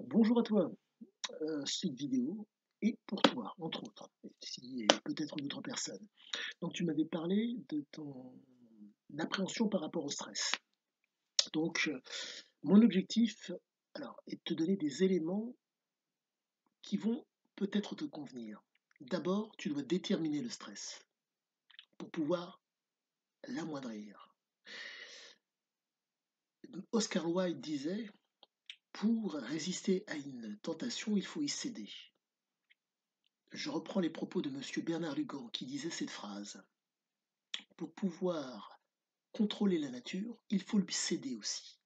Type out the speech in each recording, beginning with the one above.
Bonjour à toi, cette vidéo est pour toi, entre autres, et peut-être d'autres personnes. Donc tu m'avais parlé de ton appréhension par rapport au stress. Donc mon objectif, alors, est de te donner des éléments qui vont peut-être te convenir. D'abord, tu dois déterminer le stress pour pouvoir l'amoindrir. Oscar Wilde disait, pour résister à une tentation, il faut y céder. Je reprends les propos de monsieur Bernard Lugan qui disait cette phrase. Pour pouvoir contrôler la nature, il faut lui céder aussi.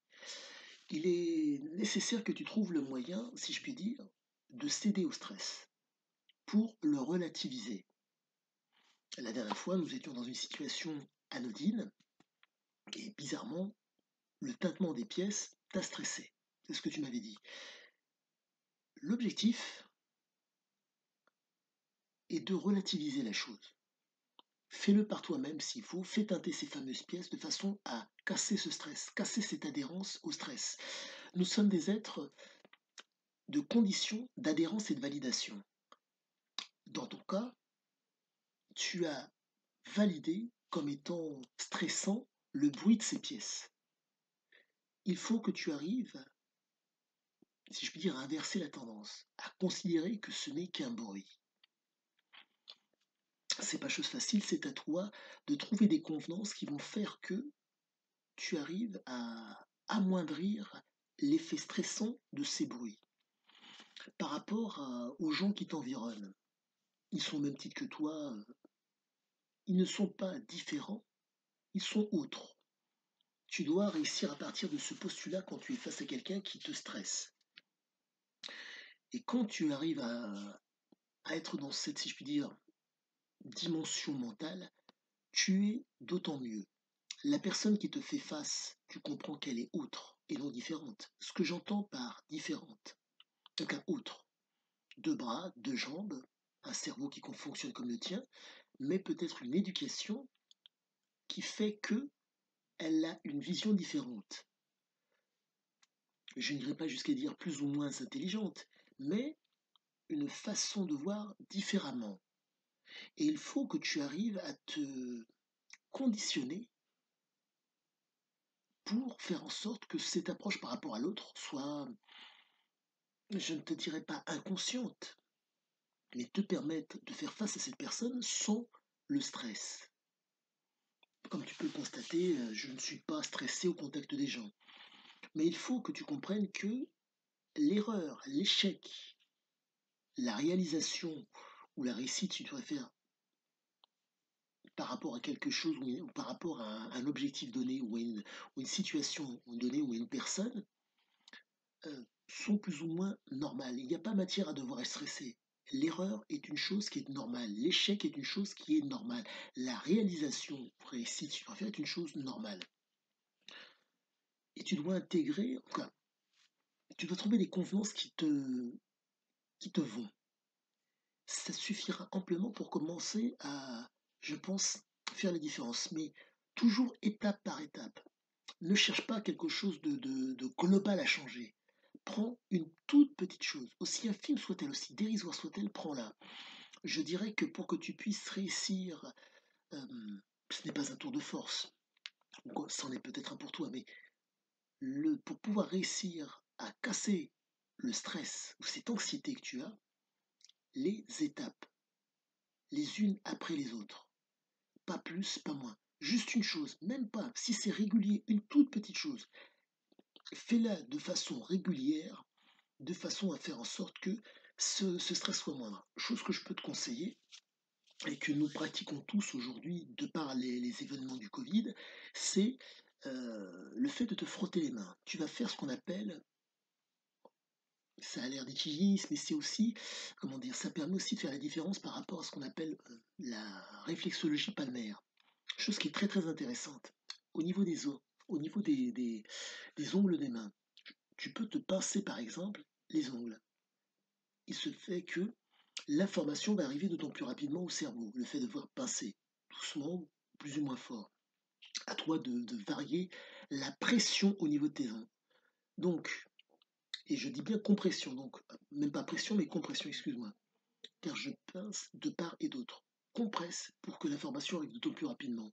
Il est nécessaire que tu trouves le moyen, si je puis dire, de céder au stress pour le relativiser. La dernière fois, nous étions dans une situation anodine et bizarrement, le tintement des pièces t'a stressé. C'est ce que tu m'avais dit. L'objectif est de relativiser la chose. Fais-le par toi-même s'il faut, fais teinter ces fameuses pièces de façon à casser ce stress, casser cette adhérence au stress. Nous sommes des êtres de conditions d'adhérence et de validation. Dans ton cas, tu as validé comme étant stressant le bruit de ces pièces. Il faut que tu arrives, si je puis dire, à inverser la tendance, à considérer que ce n'est qu'un bruit. C'est pas chose facile, c'est à toi de trouver des convenances qui vont faire que tu arrives à amoindrir l'effet stressant de ces bruits par rapport aux gens qui t'environnent. Ils sont au même titre que toi, ils ne sont pas différents, ils sont autres. Tu dois réussir à partir de ce postulat quand tu es face à quelqu'un qui te stresse. Et quand tu arrives à être dans cette, si je puis dire, dimension mentale, tu es d'autant mieux. La personne qui te fait face, tu comprends qu'elle est autre et non différente. Ce que j'entends par différente, donc un autre, deux bras, deux jambes, un cerveau qui fonctionne comme le tien, mais peut-être une éducation qui fait que elle a une vision différente. Je n'irai pas jusqu'à dire plus ou moins intelligente, mais une façon de voir différemment. Et il faut que tu arrives à te conditionner pour faire en sorte que cette approche par rapport à l'autre soit, je ne te dirais pas inconsciente, mais te permette de faire face à cette personne sans le stress. Comme tu peux le constater, je ne suis pas stressé au contact des gens. Mais il faut que tu comprennes que l'erreur, l'échec, la réalisation ou la réussite, si tu préfères, par rapport à quelque chose ou par rapport à un objectif donné ou une situation donnée ou à une personne, sont plus ou moins normales. Il n'y a pas matière à devoir être stressé. L'erreur est une chose qui est normale. L'échec est une chose qui est normale. La réalisation réussite, si tu préfères, est une chose normale. Et tu dois intégrer, enfin, tu dois trouver des convenances qui te vont. Ça suffira amplement pour commencer à, je pense, faire la différence. Mais toujours étape par étape. Ne cherche pas quelque chose de global à changer. Prends une toute petite chose, aussi infime soit-elle, aussi dérisoire soit-elle, prends-la. Je dirais que pour que tu puisses réussir, ce n'est pas un tour de force, c'en est peut-être un pour toi, mais pour pouvoir réussir à casser le stress ou cette anxiété que tu as, les étapes, les unes après les autres. Pas plus, pas moins. Juste une chose, même pas, si c'est régulier, une toute petite chose, fais-la de façon régulière, de façon à faire en sorte que ce stress soit moindre. Chose que je peux te conseiller et que nous pratiquons tous aujourd'hui de par les événements du Covid, c'est le fait de te frotter les mains. Tu vas faire ce qu'on appelle, ça a l'air d'équilibrisme, mais c'est aussi, comment dire, ça permet aussi de faire la différence par rapport à ce qu'on appelle la réflexologie palmaire. Chose qui est très très intéressante. Au niveau des os, au niveau des ongles des mains, tu peux te pincer par exemple les ongles. Il se fait que l'information va arriver d'autant plus rapidement au cerveau. Le fait de voir pincer doucement, plus ou moins fort. À toi de varier la pression au niveau de tes ongles. Donc, Et je dis bien compression, donc même pas pression, mais compression, excuse-moi. Car je pince de part et d'autre. Compresse pour que l'information arrive d'autant plus rapidement.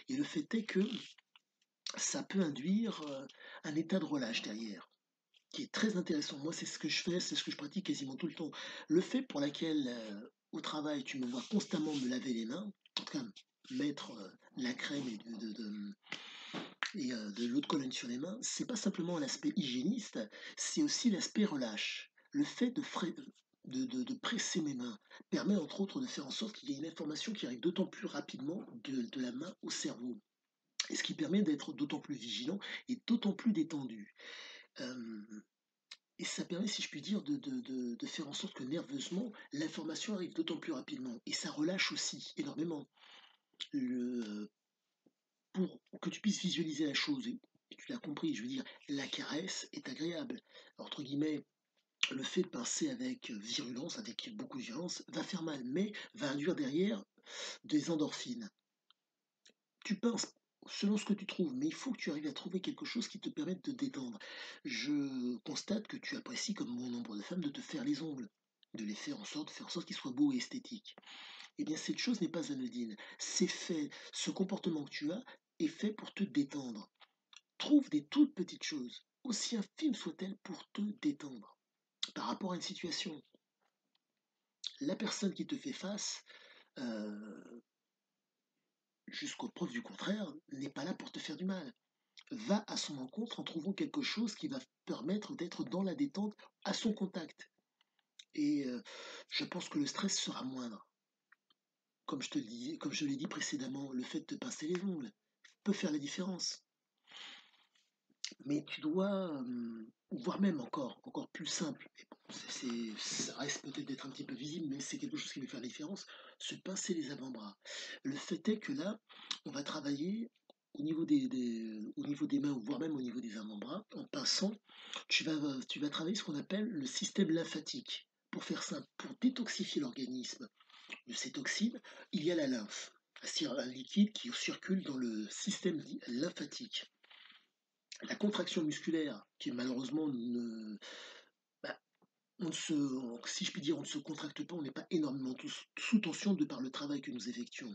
Et le fait est que ça peut induire un état de relâche derrière, qui est très intéressant. Moi, c'est ce que je fais, c'est ce que je pratique quasiment tout le temps. Le fait pour laquelle au travail, tu me vois constamment me laver les mains, en tout cas mettre la crème et de l'eau de Cologne sur les mains, c'est pas simplement l'aspect hygiéniste, c'est aussi l'aspect relâche. Le fait de presser mes mains permet entre autres de faire en sorte qu'il y ait une information qui arrive d'autant plus rapidement de la main au cerveau. Et ce qui permet d'être d'autant plus vigilant et d'autant plus détendu. Euh, et ça permet, si je puis dire, de faire en sorte que nerveusement, l'information arrive d'autant plus rapidement. Et ça relâche aussi énormément. Le, pour que tu puisses visualiser la chose, et tu l'as compris, je veux dire, la caresse est agréable. Entre guillemets, le fait de pincer avec virulence, avec beaucoup de violence, va faire mal, mais va induire derrière des endorphines. Tu pinces selon ce que tu trouves, mais il faut que tu arrives à trouver quelque chose qui te permette de détendre. Je constate que tu apprécies, comme bon nombre de femmes, de te faire les ongles, de faire en sorte qu'ils soient beaux et esthétiques. Eh bien, cette chose n'est pas anodine. C'est fait, ce comportement que tu as est fait pour te détendre. Trouve des toutes petites choses, aussi infimes soient-elles, pour te détendre. Par rapport à une situation, la personne qui te fait face, euh, jusqu'aux preuves du contraire, n'est pas là pour te faire du mal. Va à son encontre en trouvant quelque chose qui va permettre d'être dans la détente à son contact. Et je pense que le stress sera moindre. Comme je l'ai dit précédemment, le fait de te pincer les ongles peut faire la différence. Mais tu dois, voire même encore plus simple, mais bon, ça reste peut-être d'être un petit peu visible, mais c'est quelque chose qui va faire la différence, se pincer les avant-bras. Le fait est que là, on va travailler au niveau des mains, voire même au niveau des avant-bras, en pinçant, tu vas travailler ce qu'on appelle le système lymphatique. Pour faire simple, pour détoxifier l'organisme de ces toxines, il y a la lymphe, c'est-à-dire un liquide qui circule dans le système lymphatique. La contraction musculaire, qui malheureusement ne, bah, on ne se, si je puis dire, on ne se contracte pas, on n'est pas énormément sous tension de par le travail que nous effectuons,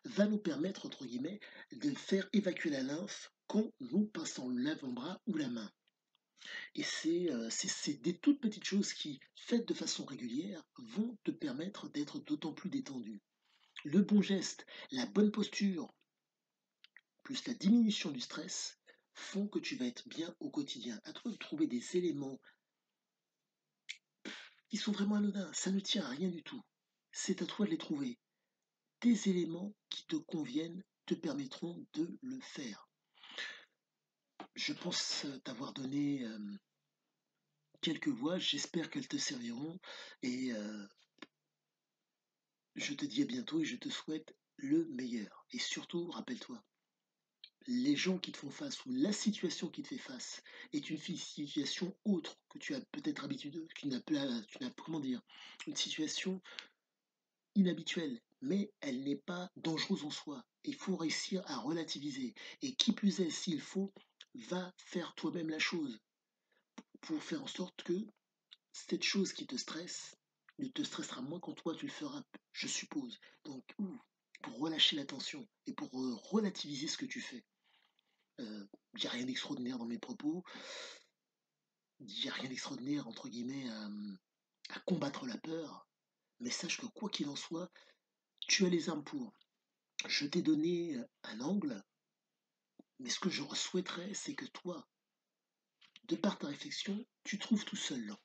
va nous permettre, entre guillemets, de faire évacuer la lymphe quand nous passons l'avant-bras ou la main. Et c'est des toutes petites choses qui, faites de façon régulière, vont te permettre d'être d'autant plus détendu. Le bon geste, la bonne posture, plus la diminution du stress, font que tu vas être bien au quotidien. À toi de trouver des éléments qui sont vraiment anodins, ça ne tient à rien du tout. C'est à toi de les trouver. Des éléments qui te conviennent te permettront de le faire. Je pense t'avoir donné quelques voies, j'espère qu'elles te serviront et je te dis à bientôt et je te souhaite le meilleur. Et surtout, rappelle-toi, les gens qui te font face ou la situation qui te fait face est une situation autre que tu as peut-être habitude, comment dire, une situation inhabituelle, mais elle n'est pas dangereuse en soi. Il faut réussir à relativiser. Et qui plus est, s'il faut, va faire toi-même la chose pour faire en sorte que cette chose qui te stresse ne te stressera moins quand toi tu le feras, je suppose. Donc, pour relâcher la tension et pour relativiser ce que tu fais. Il n'y a rien d'extraordinaire dans mes propos. Il n'y a rien d'extraordinaire, entre guillemets, à combattre la peur. Mais sache que quoi qu'il en soit, tu as les armes pour. Je t'ai donné un angle, mais ce que je souhaiterais, c'est que toi, de par ta réflexion, tu trouves tout seul l'angle.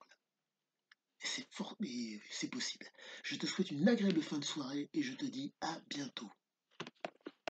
Et c'est fort, mais c'est possible. Je te souhaite une agréable fin de soirée et je te dis à bientôt.